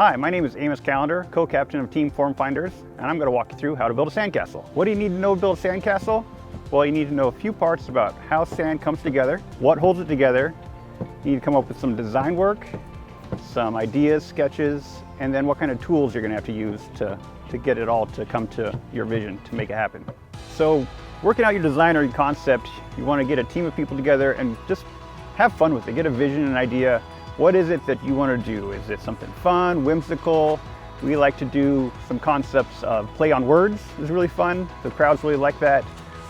Hi, my name is Amos Callender, co-captain of Team Form Finders, and I'm going to walk you through how to build a sandcastle. What do you need to know to build a sandcastle? Well, you need to know a few parts about how sand comes together, what holds it together. You need to come up with some design work, some ideas, sketches, and then what kind of tools you're going to have to use to get it all to come to your vision to make it happen. So, working out your design or your concept, you want to get a team of people together and just have fun with it. Get a vision and idea. What is it that you want to do? Is it something fun, whimsical? We like to do some concepts of play on words is really fun. The crowds really like that.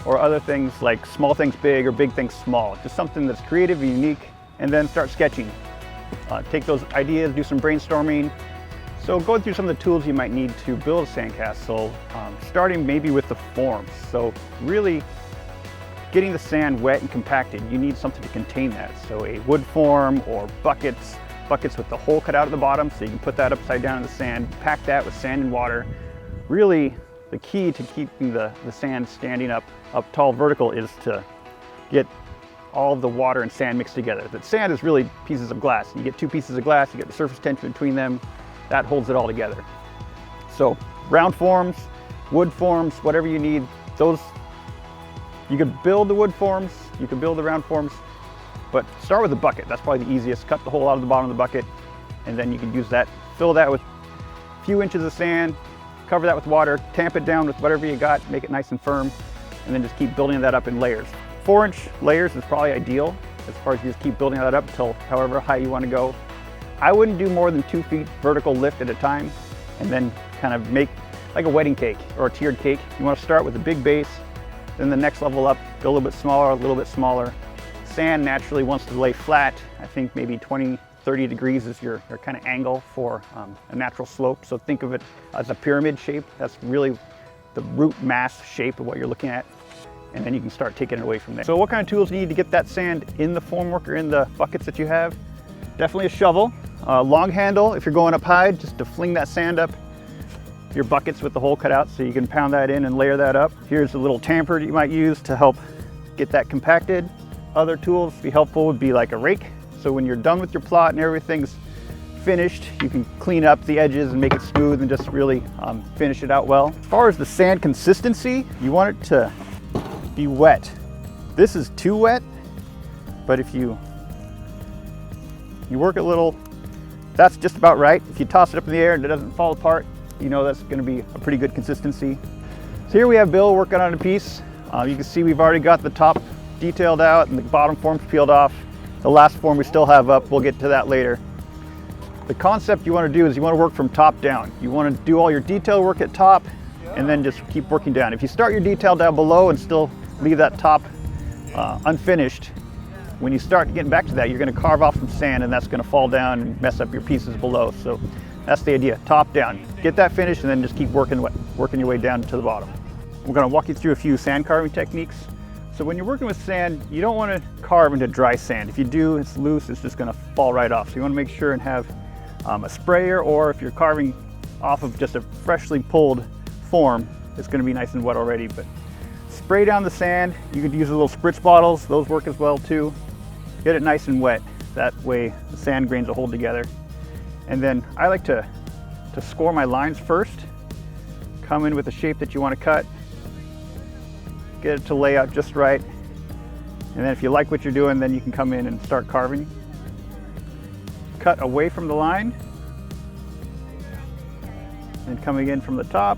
Or other things like small things big or big things small. Just something that's creative and unique, and then start sketching. Take those ideas, do some brainstorming. So going through some of the tools you might need to build a sandcastle, starting maybe with the forms. So really getting the sand wet and compacted, you need something to contain that. So a wood form or buckets with the hole cut out at the bottom, so you can put that upside down in the sand, pack that with sand and water. Really, the key to keeping the sand standing up tall vertical is to get all of the water and sand mixed together. The sand is really pieces of glass. You get two pieces of glass, you get the surface tension between them, that holds it all together. So round forms, wood forms, whatever you need, those, you could build the wood forms, you can build the round forms, but start with a bucket. That's probably the easiest. Cut the hole out of the bottom of the bucket, and then you can use that, fill that with a few inches of sand, cover that with water, tamp it down with whatever you got, make it nice and firm, and then just keep building that up in layers. 4-inch layers is probably ideal as far as you just keep building that up until however high you want to go. I wouldn't do more than 2 feet vertical lift at a time, and then kind of make like a wedding cake or a tiered cake. You want to start with a big base, then the next level up, go a little bit smaller, a little bit smaller. Sand naturally wants to lay flat. I think maybe 20, 30 degrees is your kind of angle for a natural slope. So think of it as a pyramid shape. That's really the root mass shape of what you're looking at. And then you can start taking it away from there. So what kind of tools do you need to get that sand in the formwork or in the buckets that you have? Definitely a shovel, long handle if you're going up high, just to fling that sand up your buckets with the hole cut out so you can pound that in and layer that up. Here's a little tamper that you might use to help get that compacted. Other tools to be helpful would be like a rake. So when you're done with your plot and everything's finished, you can clean up the edges and make it smooth and just really finish it out well. As far as the sand consistency, you want it to be wet. This is too wet, but if you work a little, that's just about right. If you toss it up in the air and it doesn't fall apart, you know that's going to be a pretty good consistency. So here we have Bill working on a piece. You can see we've already got the top detailed out and the bottom forms peeled off. The last form we still have up, we'll get to that later. The concept you want to do is you want to work from top down. You want to do all your detail work at top and then just keep working down. If you start your detail down below and still leave that top unfinished, when you start getting back to that, you're going to carve off some sand and that's going to fall down and mess up your pieces below. So that's the idea, top down. Get that finished and then just keep working your way down to the bottom. We're going to walk you through a few sand carving techniques. So when you're working with sand, you don't want to carve into dry sand. If you do, it's loose, it's just going to fall right off. So you want to make sure and have a sprayer, or if you're carving off of just a freshly pulled form, it's going to be nice and wet already. But spray down the sand. You could use the little spritz bottles, those work as well too. Get it nice and wet. That way the sand grains will hold together. And then I like to score my lines first. Come in with the shape that you want to cut. Get it to lay out just right. And then if you like what you're doing, then you can come in and start carving. Cut away from the line. And coming in from the top.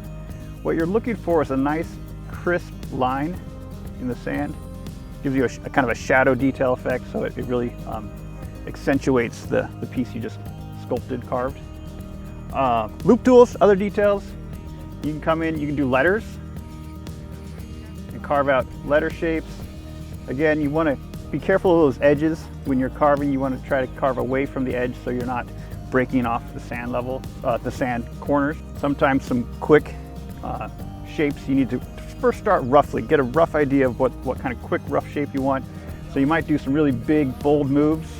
What you're looking for is a nice crisp line in the sand. Gives you a kind of a shadow detail effect, so it really accentuates the piece you just sculpted, carved. Loop tools, other details. You can come in, you can do letters and carve out letter shapes. Again, you want to be careful of those edges. When you're carving, you want to try to carve away from the edge so you're not breaking off the sand level, the sand corners. Sometimes some quick shapes, you need to first start roughly, get a rough idea of what kind of quick rough shape you want. So you might do some really big, bold moves.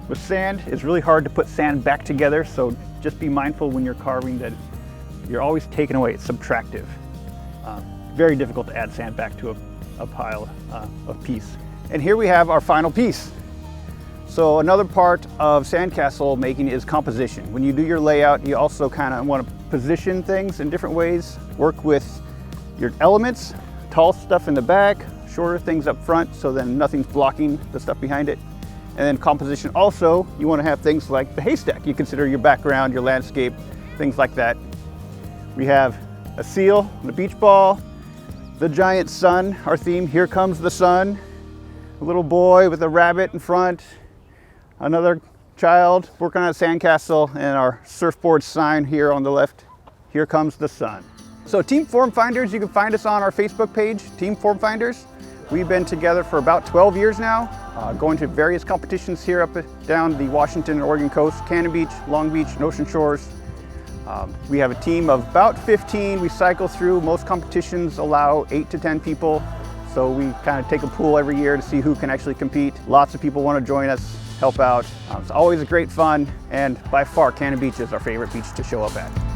With sand, it's really hard to put sand back together, so just be mindful when you're carving that you're always taking away, it's subtractive. Very difficult to add sand back to a pile of piece. And here we have our final piece. So another part of sandcastle making is composition. When you do your layout, you also kind of want to position things in different ways, work with your elements, tall stuff in the back, shorter things up front, so then nothing's blocking the stuff behind it. And then composition also, you want to have things like the haystack. You consider your background, your landscape, things like that. We have a seal, the beach ball, the giant sun, our theme, here comes the sun, a little boy with a rabbit in front, another child working on a sandcastle, and our surfboard sign here on the left, here comes the sun. So Team Form Finders, you can find us on our Facebook page, Team Form Finders. We've been together for about 12 years now, going to various competitions here up and down the Washington and Oregon coast, Cannon Beach, Long Beach, and Ocean Shores. We have a team of about 15. We cycle through. Most competitions allow 8 to 10 people. So we kind of take a pool every year to see who can actually compete. Lots of people want to join us, help out. It's always great fun, and by far Cannon Beach is our favorite beach to show up at.